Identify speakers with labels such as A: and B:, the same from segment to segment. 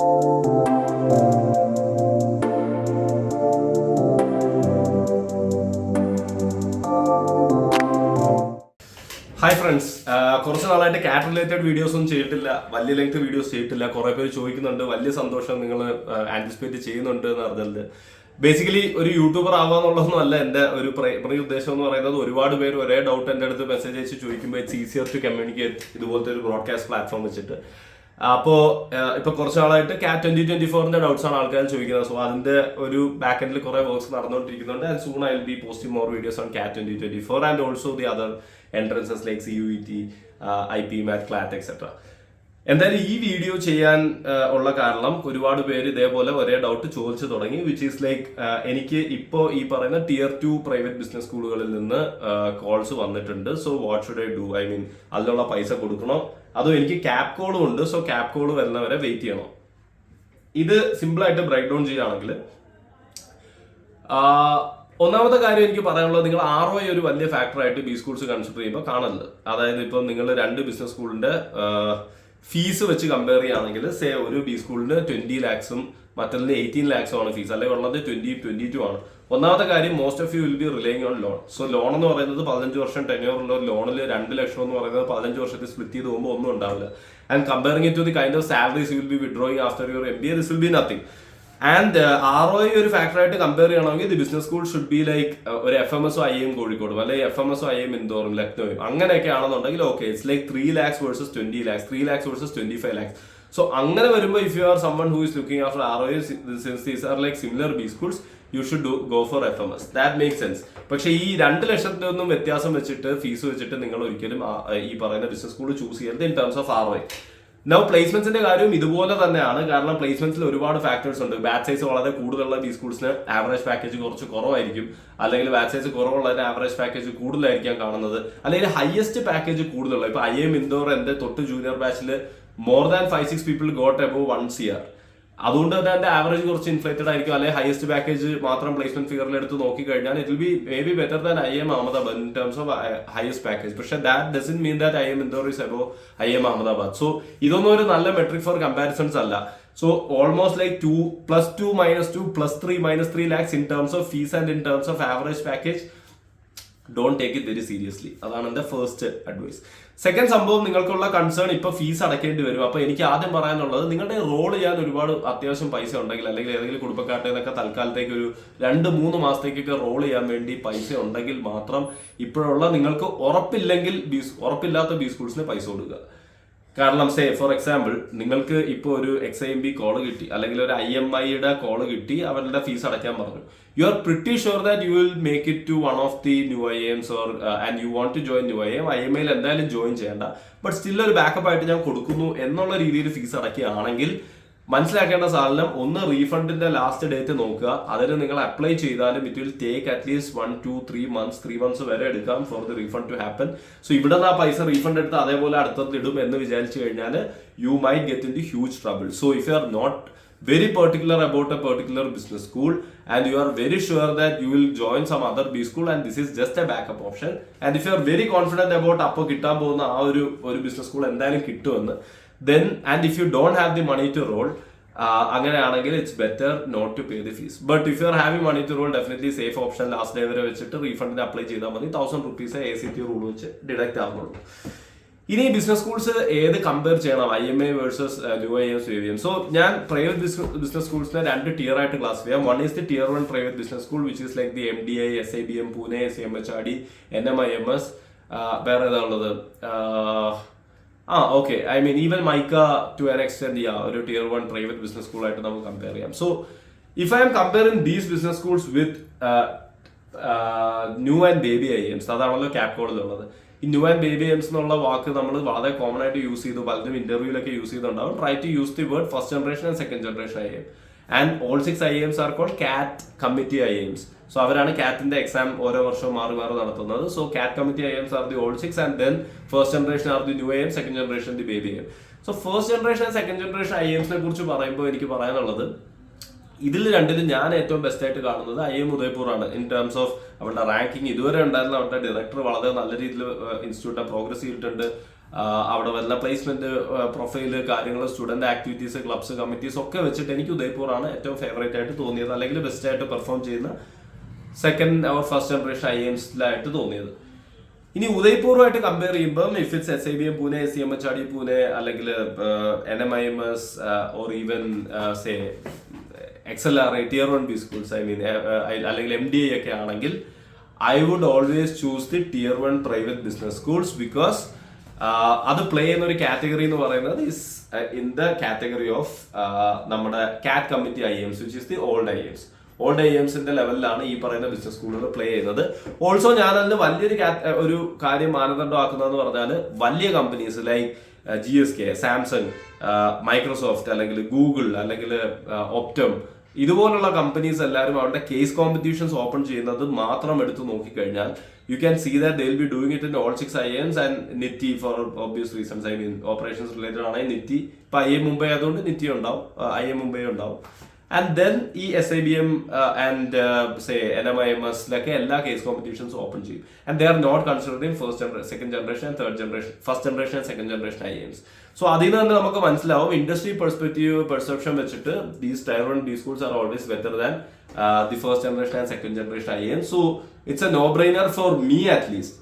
A: Hi friends, കുറച്ച് നാളായിട്ട് കാറ്റ് റിലേറ്റഡ് വീഡിയോസ് ഒന്നും ചെയ്തിട്ടില്ല, വലിയ ലെങ്ത് വീഡിയോസ് ചെയ്തിട്ടില്ല. കുറെ പേര് ചോദിക്കുന്നുണ്ട്, വലിയ സന്തോഷം നിങ്ങൾ ആന്റിസിപ്പേറ്റ് ചെയ്യുന്നുണ്ട് എന്ന് പറഞ്ഞത്. ബേസിക്കലി ഒരു യൂട്യൂബർ ആവാന്നുള്ളതൊന്നും അല്ല എൻ്റെ ഒരു പ്രൈമറി ഉദ്ദേശം എന്ന് പറയുന്നത്. ഒരുപാട് പേര് ഒരേ ഡൗട്ട് എൻ്റെ അടുത്ത് മെസ്സേജ് അയച്ച് ചോദിക്കുമ്പോൾ ഇറ്റ്സ് ഈസിയർ ടു കമ്മ്യൂണിക്കേറ്റ് ഇതുപോലത്തെ ഒരു ബ്രോഡ്കാസ്റ്റ് പ്ലാറ്റ്ഫോം വെച്ചിട്ട്. അപ്പോൾ ഇപ്പൊ കുറച്ച് നാളായിട്ട് കാറ്റ് 2024 ഡൗട്ട്സ് ആണ് ആൾക്കാർ ചോദിക്കുന്നത്. സോ അതിന്റെ ഒരു ബാക്ക് എൻഡിൽ കുറെ വർക്ക്സ് നടന്നുകൊണ്ടിരിക്കുന്നുണ്ട്. And soon I will be posting more videos on കാറ്റ് 2024 and also the other entrances like CUET, IP, MAT, CLAT, etc. എന്തായാലും ഈ വീഡിയോ ചെയ്യാൻ ഉള്ള കാരണം ഒരുപാട് പേര് ഇതേപോലെ ഒരേ ഡൗട്ട് ചോദിച്ചു തുടങ്ങി, വിച്ച് ഈസ് ലൈക്ക് എനിക്ക് ഇപ്പോൾ ഈ പറയുന്ന Tier 2 പ്രൈവറ്റ് ബിസിനസ് സ്കൂളുകളിൽ നിന്ന് കോൾസ് വന്നിട്ടുണ്ട്. So what should I do? I mean അതിനുള്ള പൈസ കൊടുക്കണോ, അതോ എനിക്ക് ക്യാപ് കോളും ഉണ്ട്, സോ ക്യാപ് കോൾ വരുന്നവരെ വെയിറ്റ് ചെയ്യണോ? ഇത് സിമ്പിളായിട്ട് ബ്രേക്ക് ഡൗൺ ചെയ്യുകയാണെങ്കിൽ ഒന്നാമത്തെ കാര്യം എനിക്ക് പറയാനുള്ളത്, നിങ്ങൾ ROI ഒരു വലിയ ഫാക്ടറായിട്ട് ബി സ്കൂൾസ് കൺസിഡർ ചെയ്യുമ്പോൾ കാണരുത്. അതായത് ഇപ്പം നിങ്ങൾ 2 ബിസിനസ് സ്കൂളിന്റെ ഫീസ് വെച്ച് കമ്പയർ ചെയ്യുകയാണെങ്കിൽ ഒരു ബി സ്കൂളിന് 20 lakhs മറ്റൊന്നിന് 18 lakhs ആണ് ഫീസ്, അല്ലെങ്കിൽ ഉള്ളത് 22 ആണ്. ഒന്നാമത്തെ കാര്യം, most of U will B relying on loan. So loan എന്ന് പറയുന്നത് 15 വർഷം ടെന്യൂറുള്ള ലോണിൽ 2 ലക്ഷം എന്ന് പറയുന്നത് 15 വർഷത്തിൽ സ്പ്ലിറ്റ് ചെയ്ത് പോകുമ്പോൾ ഒന്നും ഉണ്ടാവില്ല. And comparing it to the kind of salaries you will be withdrawing after your MBA, this will be nothing. And ROI ഒരു ഫാക്ടറായിട്ട് കമ്പയർ ചെയ്യണമെങ്കിൽ the business school should be like ഒരു FMS IIM കോഴിക്കോടും, അല്ലെങ്കിൽ FMS IIM ഇൻഡോറും ലക്നോയും അങ്ങനെയൊക്കെ ആണെന്നുണ്ടെങ്കിൽ okay, it's like 3 lakhs versus 20 lakhs, 3 lakhs versus 25 lakhs. So അങ്ങനെ വരുമ്പോൾ if you are someone who is looking after ROI, since these are like similar B schools, you should go for FMS. That make sense. പക്ഷേ ഈ 2 ലക്ഷത്തിന്റെ ഒന്നും വ്യത്യാസം വെച്ചിട്ട്, fees വെച്ചിട്ട് നിങ്ങൾ ഒരിക്കലും ഈ പറയുന്ന ബിസിനസ് സ്കൂൾ ചൂസ് ചെയ്യരുത് in terms of ROI. Now പ്ലേസ്മെന്റ്സിന്റെ കാര്യം ഇതുപോലെ തന്നെയാണ്. കാരണം പ്ലേസ്മെന്റ്സിൽ ഒരുപാട് ഫാക്ടേഴ്സ് ഉണ്ട്. ബാച്ച് സൈസ് വളരെ കൂടുതലുള്ള ബി സ്കൂൾസിന് ആവറേജ് പാക്കേജ് കുറച്ച് കുറവായിരിക്കും, അല്ലെങ്കിൽ ബാച്ച് സൈസ് കുറവുള്ളതിന് ആവറേജ് പാക്കേജ് കൂടുതലായിരിക്കാം കാണുന്നത്, അല്ലെങ്കിൽ ഹയസ്റ്റ് പാക്കേജ് കൂടുതലുള്ള ഇപ്പൊ IIM ഇൻഡോർ എന്റെ തൊട്ട് ജൂനിയർ ബാച്ചിൽ more than 5-6 people got above 1 CR. അതുകൊണ്ട് തന്നെ അതിന്റെ ആവറേജ് കുറച്ച് ഇൻഫ്ലേറ്റഡ് ആയിരിക്കും. അല്ലെങ്കിൽ ഹയസ്റ്റ് പാക്കേജ് മാത്രം പ്ലേസ്മെന്റ് ഫിഗറിൽ എടുത്ത് നോക്കി കഴിഞ്ഞാൽ it will be may be better than IIM Ahmedabad in terms of highest package. പക്ഷെ that doesn't mean that IIM Indore is above IIM Ahmedabad. So ഇതൊന്നും ഒരു നല്ല മെട്രിക് ഫോർ കമ്പാരിസൺസ് അല്ല. So almost like 2 + 2 - 2 + 3 - 3 lakhs in terms of fees and in terms of average package. Don't take it very seriously. അതാണ് എൻ്റെ first advice. Second സംഭവം, നിങ്ങൾക്കുള്ള concern ഇപ്പൊ fees അടയ്ക്കേണ്ടി വരും. അപ്പൊ എനിക്ക് ആദ്യം പറയാനുള്ളത്, നിങ്ങളുടെ റോൾ ചെയ്യാൻ ഒരുപാട് അത്യാവശ്യം പൈസ ഉണ്ടെങ്കിൽ, അല്ലെങ്കിൽ ഏതെങ്കിലും കുടുംബക്കാരുടെ നിന്നൊക്കെ തൽക്കാലത്തേക്ക് ഒരു 2-3 മാസത്തേക്കൊക്കെ റോൾ ചെയ്യാൻ വേണ്ടി പൈസ ഉണ്ടെങ്കിൽ മാത്രം ഇപ്പോഴുള്ള നിങ്ങൾക്ക് ഉറപ്പില്ലാത്ത ബി സ്കൂൾസിന് പൈസ കൊടുക്കുക. കാരണം ഫോർ എക്സാമ്പിൾ, നിങ്ങൾക്ക് ഇപ്പോൾ ഒരു XIMB കോള് കിട്ടി, അല്ലെങ്കിൽ ഒരു IMI കോള് കിട്ടി, അവരുടെ ഫീസ് അടയ്ക്കാൻ പറഞ്ഞു. You are pretty sure that you will make it to one of the new IIMs or and you want to join new IIM. IMI എന്തായാലും ജോയിൻ ചെയ്യേണ്ട, ബട്ട് സ്റ്റിൽ ഒരു ബാക്കപ്പ് ആയിട്ട് ഞാൻ കൊടുക്കുന്നു എന്നുള്ള രീതിയിൽ ഫീസ് അടയ്ക്കുകയാണെങ്കിൽ മനസ്സിലാക്കേണ്ട സാധനം, ഒന്ന് റീഫണ്ടിന്റെ ലാസ്റ്റ് ഡേറ്റ് നോക്കുക. അതിന് നിങ്ങൾ അപ്ലൈ ചെയ്താലും it will take at least 1-2-3 months വരെ എടുക്കാം for the refund to happen. So ഇവിടെ നിന്ന് ആ പൈസ റീഫണ്ട് എടുത്ത് അതേപോലെ അടുത്തത് ഇടും എന്ന് വിചാരിച്ചു കഴിഞ്ഞാൽ you might get into huge trouble. So if you are not very particular about a particular business school and you are very sure that you will join some other B school and this is just a backup option, and if you are very confident about appo kittan povuna aa oru business school endayalum kittumennu, then and if you don't have the money to roll, അങ്ങനെയാണെങ്കിൽ it's better not to pay the fees. But if you are having money to roll, definitely safe option last day വരെ വെച്ചിട്ട് റീഫണ്ടിന് apply ചെയ്താൽ മതി. 1000 rupees ACT rule വെച്ച് deduct ആവുന്നുള്ളൂ. ഇനി business schools ഏത് കമ്പയർ ചെയ്യണം, IMI versus new IIMs, UVM? So ഞാൻ പ്രൈവറ്റ് ബിസിനസ് സ്കൂൾസിനെ 2 tier ആയിട്ട് ക്ലാസ് ചെയ്യാം. One is the Tier 1 private business school, which is like the MDI, SIBM Pune, CMHRD, NMIMS. വേറെ ഏതാ ഉള്ളത്? Okay, I mean even MICA to an extent ഒരു Tier 1 private business school ആയിട്ട് നമുക്ക് compare ചെയ്യാം. So if I M comparing these business schools with new and baby IIMs, അതാണല്ലോ CAP കോഡിലുള്ളത്. ഈ ന്യൂ ആൻഡ് ബേബി IIMs എന്നുള്ള വാക്ക് നമ്മൾ വളരെ കോമൺ ആയിട്ട് യൂസ് ചെയ്തു, പലരും ഇന്റർവ്യൂലൊക്കെ യൂസ് ചെയ്തിട്ടുണ്ടാവും. Try to use the word first generation and second generation IIM. And all 6 IIMs are called CAT committee IIMs. So അവരാണ് CATന്റെ എക്സാം ഓരോ വർഷവും മാറി നടത്തുന്നത്. So CAT committee IIMs are the old 6 and then first generation are the new IIM, second generation the baby IIM. So first generation and second generation IIMs കുറിച്ച് പറയുമ്പോൾ എനിക്ക് പറയാനുള്ളത്, ഇതിൽ രണ്ടിലും ഞാൻ ഏറ്റവും ബെസ്റ്റ് ആയിട്ട് കാണുന്നത് IIM ഉദയ്പൂർ ആണ്. ഇൻ ടേംസ് ഓഫ് അവരുടെ റാങ്കിങ് ഇതുവരെ ഉണ്ടായിരുന്ന അവരുടെ ഡയറക്ടർ വളരെ നല്ല രീതിയിൽ ഇൻസ്റ്റിറ്റ്യൂട്ട് പ്രോഗ്രസ് ചെയ്തിട്ടുണ്ട്. അവിടെ വല്ല പ്ലേസ്മെന്റ് പ്രൊഫൈല് കാര്യങ്ങൾ സ്റ്റുഡന്റ് ആക്ടിവിറ്റീസ് ക്ലബ്സ് കമ്മിറ്റീസ് ഒക്കെ വെച്ചിട്ട് എനിക്ക് ഉദയ്പൂറാണ് ഏറ്റവും ഫേവറേറ്റ് ആയിട്ട് തോന്നിയത്, അല്ലെങ്കിൽ ബെസ്റ്റ് ആയിട്ട് പെർഫോം ചെയ്യുന്ന second or first generation IIMs തോന്നിയത്. ഇനി ഉദയ്പൂറുമായിട്ട് കമ്പയർ ചെയ്യുമ്പോൾ if it's SIBM Pune, CMHRD Pune, അല്ലെങ്കിൽ NMIMS or even say XLRI Tier 1 B schools, അല്ലെങ്കിൽ MDI ഒക്കെ ആണെങ്കിൽ I would always choose the Tier 1 private business schools because അത് പ്ലേ ചെയ്യുന്ന ഒരു കാറ്റഗറി എന്ന് പറയുന്നത് is in the category of നമ്മുടെ CAT committee IIMs which is the old IIMsന്റെ ലെവലിലാണ് ഈ പറയുന്ന ബിസിനസ് സ്കൂളുകൾ പ്ലേ ചെയ്യുന്നത്. ഓൾസോ ഞാൻ അതിന് വലിയൊരു ഒരു കാര്യം മാനദണ്ഡമാക്കുന്നതെന്ന് പറഞ്ഞാൽ വലിയ companies like GSK, Samsung, Microsoft, അല്ലെങ്കിൽ ഗൂഗിൾ, അല്ലെങ്കിൽ ഒപ്റ്റം, ഇതുപോലുള്ള കമ്പനീസ് എല്ലാവരും അവരുടെ കേസ് കോമ്പറ്റീഷൻസ് ഓപ്പൺ ചെയ്യുന്നത് മാത്രം എടുത്ത് നോക്കിക്കഴിഞ്ഞാൽ you can see that they will be doing it in all 6 IIMs and NITIE for obvious reasons. Operations related ആണെങ്കിൽ നിറ്റി, ഇപ്പൊ IIM മുംബൈ ആയതുകൊണ്ട് നിറ്റി ഉണ്ടാവും, IIM മുംബൈ ഉണ്ടാവും. ആൻഡ് ദെൻ ഈ SIBM ആൻഡ് സേ NMIMS എല്ലാ കേസ് കോമ്പറ്റീഷൻസ് ഓപ്പൺ ചെയ്യും. And they are not considering second generation and third generation, first generation and second generation IIMs. So അതിൽ നിന്ന് തന്നെ നമുക്ക് മനസ്സിലാവും ഇൻഡസ്ട്രി പെർസെപ്ഷൻ വെച്ചിട്ട് these Tier 1 B schools are always better than the first generation and second generation IIMs. So it's a no-brainer for me at least.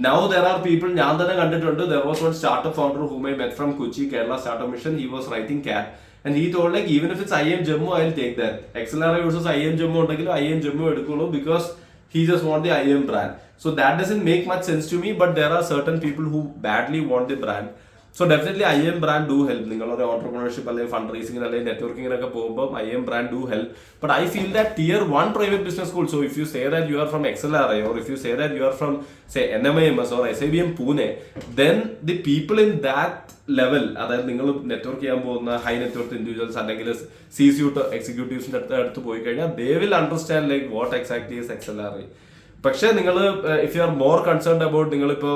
A: Now there are people, ഞാൻ തന്നെ കണ്ടിട്ടുണ്ട്, there was one startup founder whom I met from Kochi, Kerala Startup Mission. He was writing CAT. And he told like even if it's IIM Jammu, I'll take that. XLRI versus IIM Jammu ഉണ്ടെങ്കിലും IIM Jammu എടുക്കുള്ളൂ because he just want the IIM brand. So that doesn't make much sense to me, but there are certain people who badly want the brand. So definitely IIM brand do help. നിങ്ങളൊരു entrepreneurship അല്ലെങ്കിൽ fund റേസിംഗിന് അല്ലെങ്കിൽ നെറ്റ്വർക്കിങ്ങിനൊക്കെ പോകുമ്പോൾ IIM brand do help. But I feel that Tier 1 private business school, so if you say that you are from XLRI or if you say that you are from say NMIMS or SIBM Pune, then the people in that level, അതായത് നിങ്ങൾ network ചെയ്യാൻ പോകുന്ന high network individuals അല്ലെങ്കിൽ C-suite എക്സിക്യൂട്ടീവ്സിന്റെ അടുത്ത് പോയി കഴിഞ്ഞാൽ they will understand like what exactly is XLRI. പക്ഷെ നിങ്ങൾ if you are more concerned about നിങ്ങളിപ്പോ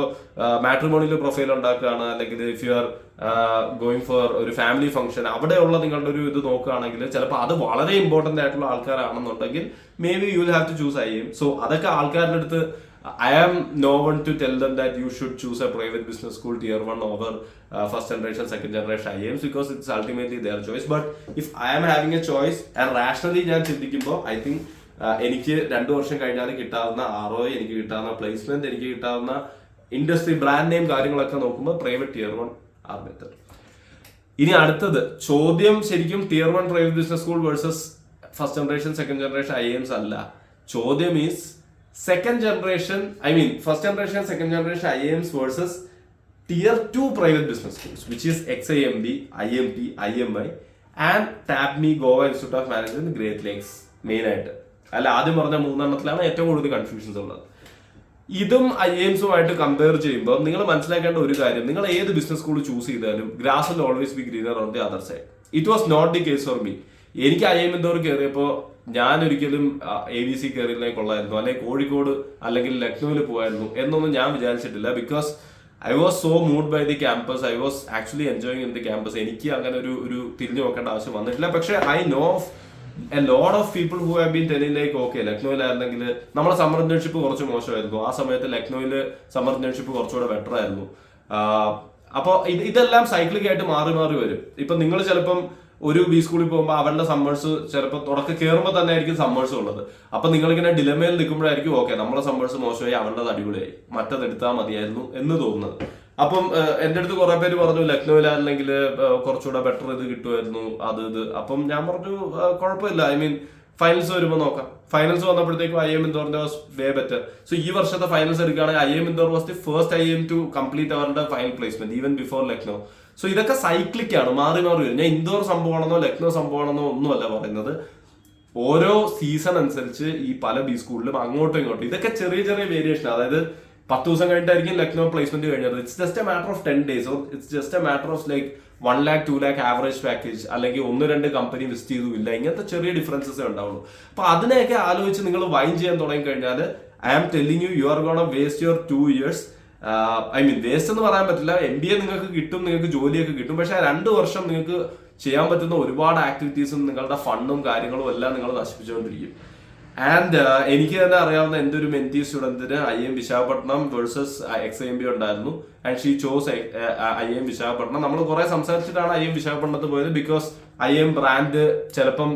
A: മാട്രിമോണിയിൽ പ്രൊഫൈൽ ഉണ്ടാക്കുകയാണ്, അല്ലെങ്കിൽ if you are going for ഒരു ഫാമിലി ഫംഗ്ഷൻ, അവിടെയുള്ള നിങ്ങളുടെ ഒരു ഇത് നോക്കുകയാണെങ്കിൽ ചിലപ്പോൾ അത് വളരെ ഇമ്പോർട്ടന്റ് ആയിട്ടുള്ള ആൾക്കാരാണെന്നുണ്ടെങ്കിൽ may be you will have to choose IIM. So അതൊക്കെ ആൾക്കാരുടെ അടുത്ത് I am no one to tell them that you should choose a private business school Tier 1 over first generation, second generation IIMs because it's ultimately their choice. But if I am having a choice and rationally ഞാൻ ചിന്തിക്കുമ്പോൾ I think എനിക്ക് 2 വർഷം കഴിഞ്ഞാൽ കിട്ടാവുന്ന ROI, എനിക്ക് കിട്ടാവുന്ന placement, എനിക്ക് കിട്ടാവുന്ന ഇൻഡസ്ട്രി ബ്രാൻഡ് നെയിം കാര്യങ്ങളൊക്കെ നോക്കുമ്പോൾ പ്രൈവറ്റ് Tier 1 are better. ഇനി അടുത്തത് ചോദ്യം ശരിക്കും Tier 1 private business school versus first generation, second generation IIMs അല്ല. ചോദ്യം is second generation, first generation, second generation IIMs versus Tier 2 private business schools, which is XIMB, IMT, IMI and TAPME, Goa Institute of Management, Great Lakes main ആയിട്ട്. അല്ല, ആദ്യം പറഞ്ഞ 3 ഏറ്റവും കൂടുതൽ confusions ഉള്ളത്. ഇതും IIMസുമായിട്ട് കമ്പയർ ചെയ്യുമ്പോൾ നിങ്ങൾ മനസ്സിലാക്കേണ്ട ഒരു കാര്യം, നിങ്ങൾ ഏത് ബിസിനസ് സ്കൂൾ ചൂസ് ചെയ്താലും grass will always be greener on the other side. It was not the case for me. എനിക്ക് IIM എന്തോരം കയറിയപ്പോൾ ഞാൻ ഒരിക്കലും ABC കയറിയിലേക്ക് കൊള്ളായിരുന്നു, അല്ലെങ്കിൽ കോഴിക്കോട് അല്ലെങ്കിൽ ലക്നൌവിൽ പോയായിരുന്നു എന്നൊന്നും ഞാൻ വിചാരിച്ചിട്ടില്ല. Because I was so moved by the campus, I was actually enjoying in the campus. എനിക്ക് അങ്ങനെ ഒരു തിരിഞ്ഞു നോക്കേണ്ട ആവശ്യം വന്നിട്ടില്ല. പക്ഷേ I know of a lot of people who have been telling like okay ലക്നൌവിലായിരുന്നെങ്കിൽ നമ്മളെ സമ്മർ ഇന്റേൺഷിപ്പ് കുറച്ച് മോശമായിരുന്നു, ആ സമയത്ത് ലക്നൌവിൽ സമ്മർ ഇന്റേൺഷിപ്പ് കുറച്ചുകൂടെ ബെറ്റർ ആയിരുന്നു. അപ്പോൾ ഇതെല്ലാം സൈക്ലിക് ആയിട്ട് മാറി മാറി വരും. ഇപ്പൊ നിങ്ങൾ ചിലപ്പം ഒരു ബി സ്കൂളിൽ പോകുമ്പോൾ അവരുടെ സമ്മേഴ്സ് ചിലപ്പോൾ തുടക്കം കയറുമ്പോൾ തന്നെ ആയിരിക്കും സമ്മേഴ്സ് ഉള്ളത്. അപ്പൊ നിങ്ങളിങ്ങനെ ഡിലമയിൽ നിൽക്കുമ്പോഴായിരിക്കും ഓക്കെ നമ്മളെ സമ്മേഴ്സ് മോശമായി, അവരുടെ അടിപൊളിയായി, മറ്റത് എടുത്താൽ മതിയായിരുന്നു എന്ന് തോന്നുന്നത്. അപ്പം എന്റെ അടുത്ത് കുറെ പേര് പറഞ്ഞു ലക്നൌവിലാണെങ്കിൽ കുറച്ചുകൂടെ ബെറ്റർ ഇത് കിട്ടുമായിരുന്നു, അത് ഇത്. അപ്പം ഞാൻ പറഞ്ഞു കുഴപ്പമില്ല, ഫൈനൽസ് വരുമ്പോൾ നോക്കാം. ഫൈനൽസ് വന്നപ്പോഴത്തേക്കും IIM Indore was way better. So ഈ വർഷത്തെ ഫൈനൽസ് എടുക്കുകയാണെങ്കിൽ IIM Indore was the first IIM to complete അവരുടെ final placement even before Lucknow. So ഇതൊക്കെ സൈക്ലിക് ആണ്, മാറി മാറി വരും. ഞാൻ ഇൻഡോർ സംഭവമാണെന്നോ ലക്നൌ സംഭവമാണെന്നോ ഒന്നുമല്ല പറയുന്നത്. ഓരോ സീസൺ അനുസരിച്ച് ഈ പല ബി സ്കൂളിലും അങ്ങോട്ടും ഇങ്ങോട്ടും ഇതൊക്കെ ചെറിയ ചെറിയ വേരിയേഷൻ. അതായത് 10 ദിവസം കഴിഞ്ഞിട്ടായിരിക്കും ലക്നൌ പ്ലേസ്മെന്റ് കഴിഞ്ഞത്. It's just A matter of 10 days or it's just A matter of like 1 lakh 2 lakh average package, അല്ലെങ്കിൽ 1-2 കമ്പനി വിസിറ്റ് ചെയ്തുമില്ല. ഇങ്ങനത്തെ ചെറിയ ഡിഫറൻസസേ ഉണ്ടാവുള്ളൂ. അപ്പൊ അതിനെയൊക്കെ ആലോചിച്ച് നിങ്ങൾ വൈൻ ചെയ്യാൻ തുടങ്ങി കഴിഞ്ഞാൽ I am telling you are gonna waste your 2 years. Waste എന്ന് പറയാൻ പറ്റില്ല. MBA നിങ്ങൾക്ക് കിട്ടും, നിങ്ങൾക്ക് ജോലിയൊക്കെ കിട്ടും. പക്ഷെ 2 വർഷം നിങ്ങൾക്ക് ചെയ്യാൻ പറ്റുന്ന ഒരുപാട് ആക്ടിവിറ്റീസും നിങ്ങളുടെ ഫണ്ടും കാര്യങ്ങളും എല്ലാം നിങ്ങൾ നശിപ്പിച്ചുകൊണ്ടിരിക്കും. ആൻഡ് എനിക്ക് തന്നെ അറിയാവുന്ന എൻ്റെ ഒരു മെന്റി സ്റ്റുഡന്റിന് IIM വിശാഖപട്ടണം വേഴ്സസ് XIMB ഉണ്ടായിരുന്നു. And she chose IIM Visakhapatnam. നമ്മൾ കുറെ സംസാരിച്ചിട്ടാണ് IIM വിശാഖപട്ടണത്ത് പോയത്. ബിക്കോസ് IIM ബ്രാൻഡ് ചിലപ്പം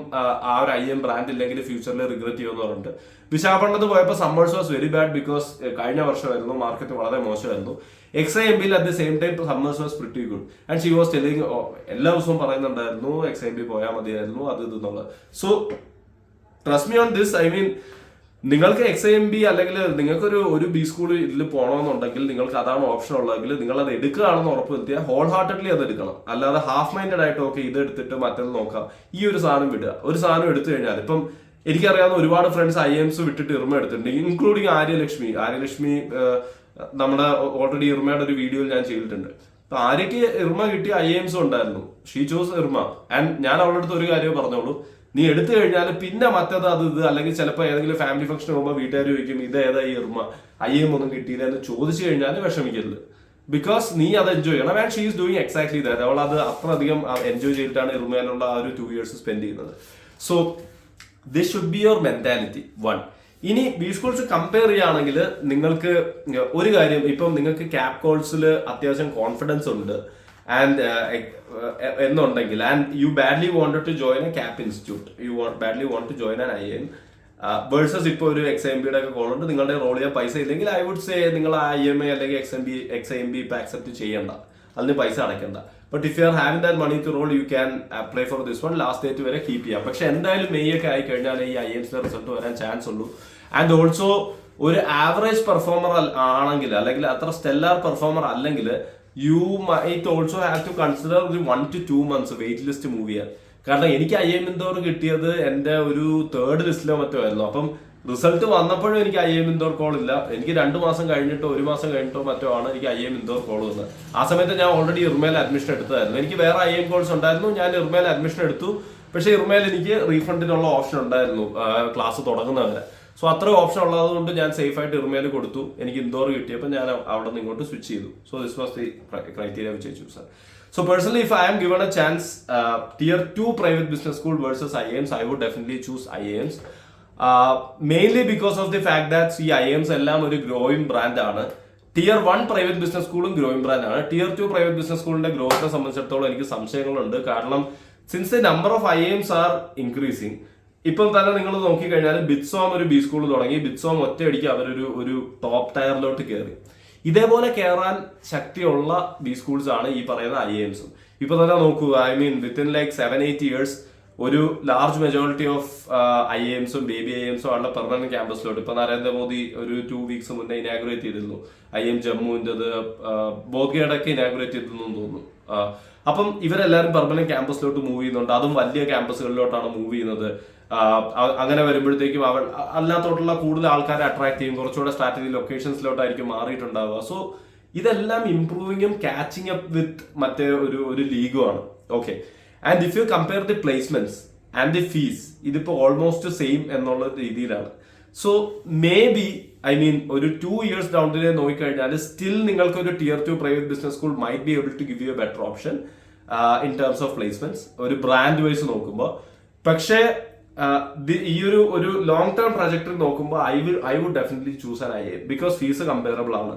A: ആ ഒരു IIM ബ്രാൻഡ് ഇല്ലെങ്കിൽ ഫ്യൂച്ചറിൽ റിഗ്രറ്റ് ചെയ്യുമെന്ന് പറഞ്ഞിട്ട് വിശാഖപട്ടണത്ത് പോയപ്പോൾ summers was very bad. Because കഴിഞ്ഞ വർഷമായിരുന്നു മാർക്കറ്റ് വളരെ മോശമായിരുന്നു. XIMB at the same time summers was pretty good. And she was telling എല്ലാ ദിവസവും പറയുന്നുണ്ടായിരുന്നു XIMB പോയാൽ മതിയായിരുന്നു അത് ഇതെന്നുള്ളത്. So trust me on this. I mean നിങ്ങൾക്ക് XIMB അല്ലെങ്കിൽ നിങ്ങൾക്കൊരു ബി സ്കൂൾ ഇതിൽ പോകണമെന്നുണ്ടെങ്കിൽ നിങ്ങൾക്ക് അതാണ് ഓപ്ഷൻ ഉള്ളതെങ്കിൽ നിങ്ങൾ അത് എടുക്കുകയാണെന്ന് ഉറപ്പ് വരുത്തിയാൽ ഹോൾ ഹാർട്ടഡ്ലി അത് എടുക്കണം. അല്ലാതെ ഹാഫ് മൈൻഡഡ് ആയിട്ട് ഓക്കെ ഇത് എടുത്തിട്ട് മറ്റേത് നോക്കാം ഈ ഒരു സാധനം വിടുക. ഒരു സാധനം എടുത്തു കഴിഞ്ഞാൽ ഇപ്പം എനിക്കറിയാവുന്ന ഒരുപാട് ഫ്രണ്ട്സ് IIMs വിട്ടിട്ട് ഇർമ എടുത്തിട്ടുണ്ട്, ഇൻക്ലൂഡിങ് ആര്യലക്ഷ്മി. നമ്മുടെ ഓൾറെഡി ഇർമയുടെ ഒരു വീഡിയോയിൽ ഞാൻ ചെയ്തിട്ടുണ്ട്. അപ്പൊ ആര്യക്ക് ഇർമ കിട്ടിയ IIMs ഉണ്ടായിരുന്നു. She chose Irma. ആൻഡ് ഞാൻ അവളുടെ അടുത്ത് ഒരു കാര്യം പറഞ്ഞോളൂ, നീ എടുത്തു കഴിഞ്ഞാൽ പിന്നെ മറ്റേത് അത് ഇത് അല്ലെങ്കിൽ ചിലപ്പോൾ ഏതെങ്കിലും ഫാമിലി ഫംഗ്ഷൻ പോകുമ്പോൾ വീട്ടുകാർ ചോദിക്കും ഇത് ഏതാ ഈ ഇർമ IIM ഒന്നും കിട്ടിയില്ല എന്ന് ചോദിച്ചു കഴിഞ്ഞാൽ വിഷമിക്കരുത്. ബിക്കോസ് നീ അത് എൻജോയ് ചെയ്യണം. And she is doing exactly that. അവൾ അത് അത്രയധികം എൻജോയ് ചെയ്തിട്ടാണ് ഇർമയിലുള്ള ആ ഒരു 2 years സ്പെൻഡ് ചെയ്യുന്നത്. So this should be your mentality. 1. ഇനി ബി സ്കൂൾസ് കമ്പയർ ചെയ്യുകയാണെങ്കിൽ നിങ്ങൾക്ക് ഒരു കാര്യം, ഇപ്പം നിങ്ങൾക്ക് ക്യാപ് കോഴ്സിൽ അത്യാവശ്യം കോൺഫിഡൻസ് ഉണ്ട് ആൻഡ് എന്നുണ്ടെങ്കിൽ and you badly wanted to join a CAP institute, badly want to join an IIM versus ഇപ്പോൾ ഒരു XIMB ഒക്കെ കോൾ ഉണ്ട്, നിങ്ങളുടെ റോൾ ചെയ്യാൻ പൈസ ഇല്ലെങ്കിൽ ഐ വുഡ് സേ നിങ്ങൾ IMA അല്ലെങ്കിൽ XIMB ഇപ്പൊ അക്സെപ്റ്റ് ചെയ്യണ്ട, അതിന് പൈസ അടയ്ക്കണ്ട. But if you are having that money to roll you can apply for this one. Last date വരെ കീപ്പ് ചെയ്യാം. പക്ഷെ എന്തായാലും മെയ് ഒക്കെ ആയി കഴിഞ്ഞാൽ ഈ IIMസിന്റെ റിസൾട്ട് വരാൻ ചാൻസ് ഉള്ളൂ. ആൻഡ് ഓൾസോ ഒരു ആവറേജ് പെർഫോമർ ആണെങ്കിൽ അല്ലെങ്കിൽ അത്ര സ്റ്റെല്ലാർ പെർഫോമർ അല്ലെങ്കിൽ you might also have to consider ഒരു 1 to 2 months wait list move ചെയ്യാൻ. കാരണം എനിക്ക് IIM ഇൻഡോർ കിട്ടിയത് എൻ്റെ ഒരു 3rd ലിസ്റ്റിലോ മറ്റോ ആയിരുന്നു. അപ്പം റിസൾട്ട് വന്നപ്പോഴും എനിക്ക് IIM ഇൻഡോർ കോൾ ഇല്ല. എനിക്ക് 2 മാസം കഴിഞ്ഞിട്ടോ 1 മാസം കഴിഞ്ഞിട്ടോ മറ്റോ ആണ് എനിക്ക് IIM ഇൻഡോർ കോൾ വന്നത്. ആ സമയത്ത് ഞാൻ ഓൾറെഡി ഇർമയിൽ അഡ്മിഷൻ എടുത്തതായിരുന്നു. എനിക്ക് വേറെ IIM കോഴ്സ് ഉണ്ടായിരുന്നു, ഞാൻ ഇർമയിൽ അഡ്മിഷൻ എടുത്തു. പക്ഷേ ഇർമയിൽ എനിക്ക് റീഫണ്ടിനുള്ള ഓപ്ഷൻ ഉണ്ടായിരുന്നു ക്ലാസ് തുടങ്ങുന്നവരെ. സോ അത്ര ഓപ്ഷൻ ഉള്ളത് കൊണ്ട് ഞാൻ സേഫ് ആയിട്ട് ഇർമയിൽ കൊടുത്തു. എനിക്ക് ഇൻഡോർ കിട്ടിയപ്പോൾ ഞാൻ അവിടെ നിന്ന് ഇങ്ങോട്ട് സ്വിച്ച് ചെയ്തു. So this was the criteria which I choose. So personally, if I am given a chance, tier 2 private business school versus IIMs, I would definitely choose IIMs. Mainly because of the fact that IIMs എല്ലാം ഒരു growing brand ആണ്. tier 1 private business സ്കൂളും growing brand ആണ്. tier 2 private business സ്കൂളിന്റെ ഗ്രോത്തിനെ സംബന്ധിച്ചിടത്തോളം എനിക്ക് സംശയങ്ങളുണ്ട്. കാരണം since the number of IIMs R increasing, ഇപ്പം തന്നെ നിങ്ങൾ നോക്കിക്കഴിഞ്ഞാൽ ബിറ്റ്സോം ഒരു ബി സ്കൂൾ തുടങ്ങി. ബിറ്റ്സോം ഒറ്റയടിക്ക് അവരൊരു ടോപ്പ് ടയറിലോട്ട് കയറി. ഇതേപോലെ കയറാൻ ശക്തിയുള്ള ബി സ്കൂൾസ് ആണ് ഈ പറയുന്ന IIMs. ഇപ്പൊ തന്നെ നോക്കൂ, I mean within like 7-8 years ഒരു ലാർജ് മെജോറിറ്റി ഓഫ് IIMസും ബേബി IIMസും ആണ് പെർമനന്റ് ക്യാമ്പസിലോട്ട്. ഇപ്പൊ നരേന്ദ്രമോദി ഒരു 2 weeks മുന്നേ ഇനാഗുറേറ്റ് ചെയ്തിരുന്നു IIM ജമ്മുവിൻ്റെത്, ബോധ്ഗേഡൊക്കെ ഇനാഗുറേറ്റ് ചെയ്തിരുന്നു തോന്നുന്നു. അപ്പം ഇവരെല്ലാവരും പെർമനന്റ് ക്യാമ്പസിലോട്ട് മൂവ് ചെയ്യുന്നുണ്ട്. അതും വലിയ ക്യാമ്പസുകളിലോട്ടാണ് മൂവ് ചെയ്യുന്നത്. അങ്ങനെ വരുമ്പോഴത്തേക്കും അവൾ അല്ലാത്തോട്ടുള്ള കൂടുതൽ ആൾക്കാരെ അട്രാക്ട് ചെയ്യും, കുറച്ചുകൂടെ സ്ട്രാറ്റജി ലൊക്കേഷൻസിലോട്ടായിരിക്കും മാറിയിട്ടുണ്ടാവുക. സോ ഇതെല്ലാം ഇംപ്രൂവിങ്ങും കാച്ചിങ് അപ്പ് വിത്ത് മറ്റേ ഒരു ലീഗുമാണ്. Okay, and if you compare the placements and the fees, ഇതിപ്പോ ഓൾമോസ്റ്റ് സെയിം എന്നുള്ള രീതിയിലാണ്. So may be I mean ഒരു 2 years down the line നോക്കിക്കഴിഞ്ഞാൽ സ്റ്റിൽ നിങ്ങൾക്ക് ഒരു tier 2 private business school might be able to give you a better option in terms of placements ഒരു brand wise നോക്കുമ്പോൾ. പക്ഷേ ഈ ഒരു ലോങ് ടേം പ്രൊജക്ടറി നോക്കുമ്പോൾ I would definitely choose an IIM because fees comparable ആണ്.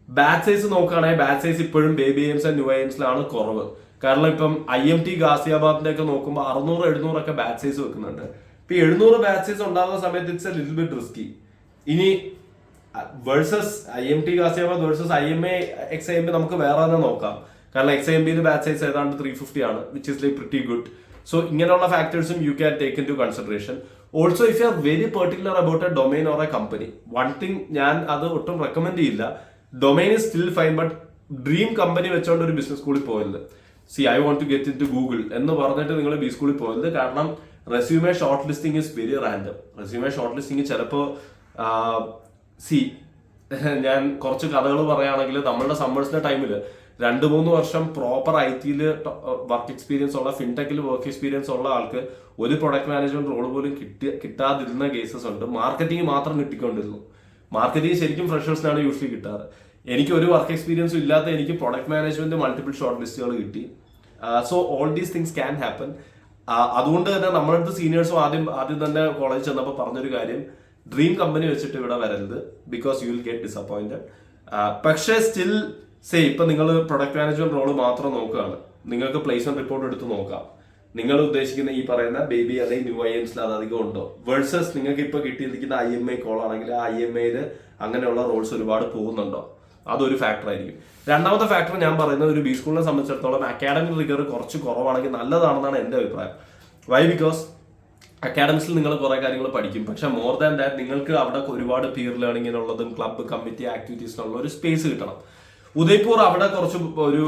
A: Batch size നോക്കുകയാണെങ്കിൽ batch size ഇപ്പോഴും baby IIMs and new IIMsലാണ് കുറവ്. കാരണം ഇപ്പം IMT ഗാസിയാബാദിന്റെ ഒക്കെ നോക്കുമ്പോൾ 600-700 ഒക്കെ ബാച്ച് സൈസ് വെക്കുന്നുണ്ട്. ഇപ്പൊ 700 ബാച്ച് സൈസ് ഉണ്ടാകുന്ന സമയത്ത് it's a little bit risky. ഇനി versus IMT Ghaziabad versus IMA XIMB നമുക്ക് വേറെ തന്നെ നോക്കാം. കാരണം XIMBയിൽ ബാച്ച് സൈസ് ഏതാണ്ട് 350 ആണ്, which is like pretty good. So ഇങ്ങനെയുള്ള ഫാക്ടേഴ്സും you can take into consideration. Also if you are very particular about a domain or a company, one thing ഞാൻ അത് ഒട്ടും റെക്കമെൻഡ് ചെയ്യില്ല. Domain is still fine, but dream company വെച്ചോണ്ട് ഒരു business സ്കൂളിൽ പോയത്, I want to get into Google എന്ന് പറഞ്ഞിട്ട് നിങ്ങൾ ബി സ്കൂളിൽ പോയത്. കാരണം resume short listing is very random. Resume short listing ചിലപ്പോൾ ഞാൻ കുറച്ച് കഥകൾ പറയുകയാണെങ്കിൽ നമ്മളുടെ സമ്മേഴ്സിന്റെ ടൈമിൽ 2-3 വർഷം പ്രോപ്പർ IT-യിൽ വർക്ക് എക്സ്പീരിയൻസ് ഉള്ള ഫിൻടെക്കിൽ വർക്ക് എക്സ്പീരിയൻസ് ഉള്ള ആൾക്ക് ഒരു പ്രൊഡക്റ്റ് മാനേജ്മെന്റ് റോൾ പോലും കിട്ടാതിരുന്ന കേസസ് ഉണ്ട്. മാർക്കറ്റിംഗ് മാത്രം കിട്ടിക്കൊണ്ടിരുന്നു. മാർക്കറ്റിംഗ് ശരിക്കും ഫ്രഷേഴ്സിനാണ് യൂഷ്വലി കിട്ടാറ്. എനിക്ക് ഒരു വർക്ക് എക്സ്പീരിയൻസും ഇല്ലാത്ത എനിക്ക് പ്രൊഡക്റ്റ് മാനേജ്മെന്റ് മൾട്ടിപ്പിൾ ഷോർട്ട് ലിസ്റ്റുകൾ കിട്ടി. So all these things can happen. അതുകൊണ്ട് തന്നെ നമ്മുടെ അടുത്ത് സീനിയേഴ്സും ആദ്യം തന്നെ കോളേജിൽ ചെന്നപ്പോൾ പറഞ്ഞൊരു കാര്യം, ഡ്രീം കമ്പനി വെച്ചിട്ട് ഇവിടെ വരരുത്, because you will get disappointed. പക്ഷേ സ്റ്റിൽ ഇപ്പൊ നിങ്ങൾ പ്രൊഡക്റ്റ് മാനേജ്മെന്റ് റോള് മാത്രം നോക്കുകയാണ്, നിങ്ങൾക്ക് പ്ലേസ്മെന്റ് റിപ്പോർട്ട് എടുത്ത് നോക്കാം. നിങ്ങൾ ഉദ്ദേശിക്കുന്ന ഈ പറയുന്ന ബേബി അല്ലെങ്കിൽ ന്യൂ IMSൽ അത് അധികം ഉണ്ടോ വേഴ്സസ് നിങ്ങൾക്ക് ഇപ്പൊ കിട്ടിയിരിക്കുന്ന IMI കോൾ ആണെങ്കിൽ ആ IMIയിൽ അങ്ങനെയുള്ള റോൾസ് ഒരുപാട് പോകുന്നുണ്ടോ, അതൊരു ഫാക്ടർ ആയിരിക്കും. രണ്ടാമത്തെ ഫാക്ടർ ഞാൻ പറയുന്നത്, ഒരു ബി സ്കൂളിനെ സംബന്ധിച്ചിടത്തോളം അക്കാഡമിക് റിഗർ കുറച്ച് കുറവാണെങ്കിൽ നല്ലതാണെന്നാണ് എൻ്റെ അഭിപ്രായം. വൈ? ബിക്കോസ് അക്കാഡമിക്സിൽ നിങ്ങൾ കുറെ കാര്യങ്ങൾ പഠിക്കും, പക്ഷെ മോർ ദാൻ ദാറ്റ് നിങ്ങൾക്ക് അവിടെ ഒരുപാട് പിയർ ലേണിങ്ങിനുള്ളതും ക്ലബ്ബ് കമ്മിറ്റി ആക്ടിവിറ്റീസിനുള്ള ഒരു സ്പേസ് കിട്ടണം. ഉദയ്പൂർ അവിടെ കുറച്ച്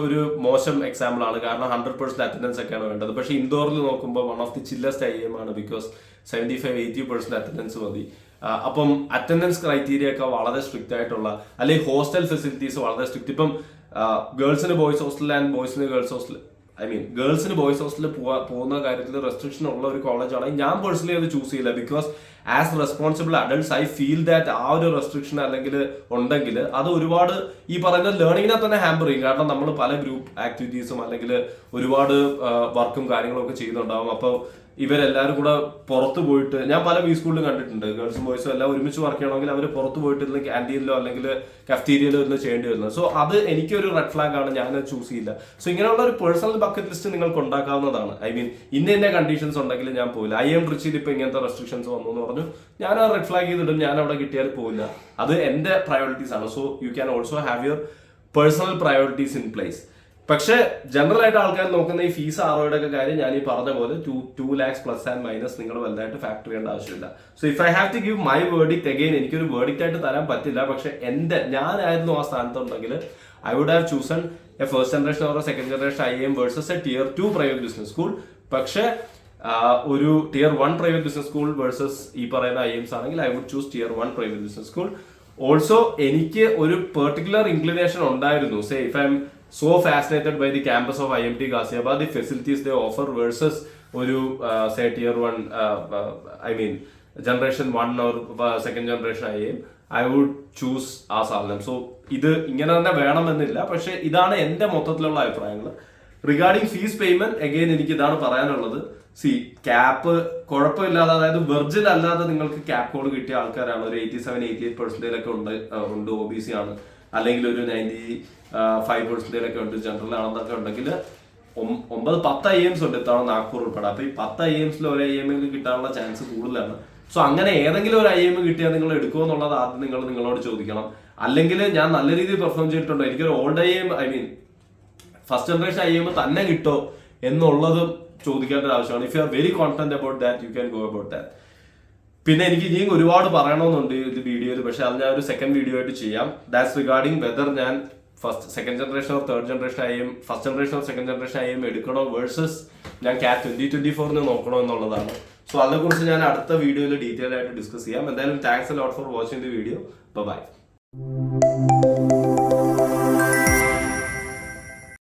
A: ഒരു മോശം എക്സാമ്പിൾ ആണ്, കാരണം 100% അറ്റൻഡൻസ് ഒക്കെയാണ് വേണ്ടത്. പക്ഷെ ഇൻഡോറിൽ നോക്കുമ്പോൾ വൺ ഓഫ് ദി ചില്ലസ്റ്റ് IIM ആണ്, ബിക്കോസ് 75-80% അറ്റൻഡൻസ് മതി. അപ്പം അറ്റൻഡൻസ് ക്രൈറ്റീരിയ ഒക്കെ വളരെ സ്ട്രിക്റ്റ് ആയിട്ടുള്ള, അല്ലെങ്കിൽ ഹോസ്റ്റൽ ഫെസിലിറ്റീസ് വളരെ സ്ട്രിക്റ്റ്. ഇപ്പം ഗേൾസിന് ബോയ്സ് ഹോസ്റ്റൽ ആൻഡ് ബോയ്സിന് ഗേൾസ് ഹോസ്റ്റൽ, ഗേൾസിന് ബോയ്സ് ഹോസ്റ്റലിൽ പോകുന്ന കാര്യത്തിൽ റെസ്ട്രിക്ഷൻ ഉള്ള ഒരു കോളേജാണെങ്കിൽ ഞാൻ പേഴ്സണലി അത് ചൂസ് ചെയ്യില്ല. Because as responsible adults I feel that ആ ഒരു റെസ്ട്രിക്ഷൻ അല്ലെങ്കിൽ ഉണ്ടെങ്കിൽ അത് ഒരുപാട് ഈ പറയുന്ന ലേണിങ്ങിനെ തന്നെ ഹാമ്പർ ചെയ്യും. കാരണം നമ്മൾ പല ഗ്രൂപ്പ് ആക്ടിവിറ്റീസും അല്ലെങ്കിൽ ഒരുപാട് വർക്കും കാര്യങ്ങളും ഒക്കെ ചെയ്യുന്നുണ്ടാവും. അപ്പോൾ ഇവരെല്ലാവരും കൂടെ പുറത്ത് പോയിട്ട്, ഞാൻ പല ബി സ്കൂളിലും കണ്ടിട്ടുണ്ട്, ഗേൾസും ബോയ്സും എല്ലാം ഒരുമിച്ച് വർക്ക് ചെയ്യണമെങ്കിൽ അവർ പുറത്ത് പോയിട്ട് ഇരുന്ന് ക്യാൻറ്റീനിലോ അല്ലെങ്കിൽ കഫ്റ്റീരിയയിലോ ഇരുന്ന് ചെയ്യേണ്ടി വരുന്നത്. സോ അത് എനിക്കൊരു റെഡ് ഫ്ലാഗ് ആണ്, ഞാൻ ചൂസ് ചെയ്യില്ല. സോ ഇങ്ങനെയുള്ള ഒരു പേഴ്സണൽ ബക്കറ്റ് ലിസ്റ്റ് നിങ്ങൾക്ക് ഉണ്ടാക്കാവുന്നതാണ്. ഇന്ന കണ്ടീഷൻസ് ഉണ്ടെങ്കിൽ ഞാൻ പോയില്ല. IIM ട്രിച്ചിയിൽ ഇപ്പൊ ഇങ്ങനത്തെ റെസ്ട്രിക്ഷൻസ് വന്നു എന്ന് പറഞ്ഞു, ഞാൻ ആ റെഡ് ഫ്ലാഗ് ചെയ്തിടും, ഞാൻ അവിടെ കിട്ടിയാൽ പോയില്ല. അത് എന്റെ പ്രയോറിറ്റീസ് ആണ്. So you can also have your personal priorities in place. പക്ഷെ ജനറൽ ആയിട്ട് ആൾക്കാർ നോക്കുന്ന ഈ ഫീസ് ROയുടെ ഒക്കെ കാര്യം ഞാൻ ഈ പറഞ്ഞ പോലെ 2 lakhs പ്ലസ് ആൻഡ് മൈനസ് നിങ്ങൾ വലുതായിട്ട് ഫാക്ടർ ചെയ്യേണ്ട ആവശ്യമില്ല. So if I have to give my verdict again, എനിക്കൊരു വേർഡിക്റ്റ് ആയിട്ട് തരാൻ പറ്റില്ല. പക്ഷെ ഞാനായിരുന്നു ആ സ്ഥാനത്തുണ്ടെങ്കിൽ I would have chosen a first generation or second generation IIM versus a Tier 2 private business school. പക്ഷെ ഒരു Tier 1 private business school versus ഈ പറയുന്ന IIMs ആണെങ്കിൽ I would choose Tier 1 private business school. Also എനിക്ക് ഒരു particular inclination ഉണ്ടായിരുന്നു. Say if I M so fascinated by the campus of IMT Ghaziabad, the facilities they offer versus ഒരു say Tier 1 Generation 1 or second generation IIM, I would choose ആ സാധനം. So ഇത് ഇങ്ങനെ തന്നെ വേണമെന്നില്ല, പക്ഷെ ഇതാണ് എന്റെ മൊത്തത്തിലുള്ള അഭിപ്രായങ്ങൾ. റിഗാർഡിംഗ് ഫീസ് പേയ്മെന്റ് അഗെയിൻ എനിക്ക് ഇതാണ് പറയാനുള്ളത്. ക്യാപ്പ് കുഴപ്പമില്ലാതെ, അതായത് വെർജിൻ അല്ലാതെ നിങ്ങൾക്ക് ക്യാപ്പ് കോഡ് കിട്ടിയ ആൾക്കാരാണ്, ഒരു 87-88% ഒക്കെ ഉണ്ട് OBC ആണ്, അല്ലെങ്കിൽ ഒരു 95% ഒക്കെ ഉണ്ട് ജനറൽ ആണെന്നൊക്കെ ഉണ്ടെങ്കിൽ 9-10 IIMs ഉണ്ട് ഇത്തവണ നാഗ്പൂർ ഉൾപ്പെടെ. അപ്പൊ ഈ 10 IIMsൽ ഒരു IIM കിട്ടാനുള്ള ചാൻസ് കൂടുതലാണ്. സോ അങ്ങനെ ഏതെങ്കിലും ഒരു IIM കിട്ടിയാൽ നിങ്ങൾ എടുക്കുമോ എന്നുള്ളത് ആദ്യം നിങ്ങളോട് ചോദിക്കണം. അല്ലെങ്കിൽ ഞാൻ നല്ല രീതിയിൽ പെർഫോം ചെയ്തിട്ടുണ്ടോ, എനിക്കൊരു old IIM first generation IIM തന്നെ കിട്ടോ എന്നുള്ളതും ചോദിക്കേണ്ട ഒരു ആവശ്യമാണ്. If you are very confident about that you can go about that. പിന്നെ എനിക്ക് ഇനിയും ഒരുപാട് പറയണമെന്നുണ്ട് ഇത് വീഡിയോയിൽ, പക്ഷെ അത് ഞാൻ ഒരു സെക്കൻഡ് വീഡിയോ ആയിട്ട് ചെയ്യാം. ദാറ്റ്സ് റിഗാർഡിംഗ് വെദർ ഞാൻ second generation or third generation IIM, first generation or second generation IIM എടുക്കണോ വേഴ്സസ് ഞാൻ CAT 2024 നോക്കണോ എന്നുള്ളതാണ്. സോ അതിനെക്കുറിച്ച് ഞാൻ അടുത്ത വീഡിയോയിൽ ഡീറ്റെയിൽ ആയിട്ട് ഡിസ്കസ് ചെയ്യാം. എന്തായാലും thanks a lot for watching the video. By.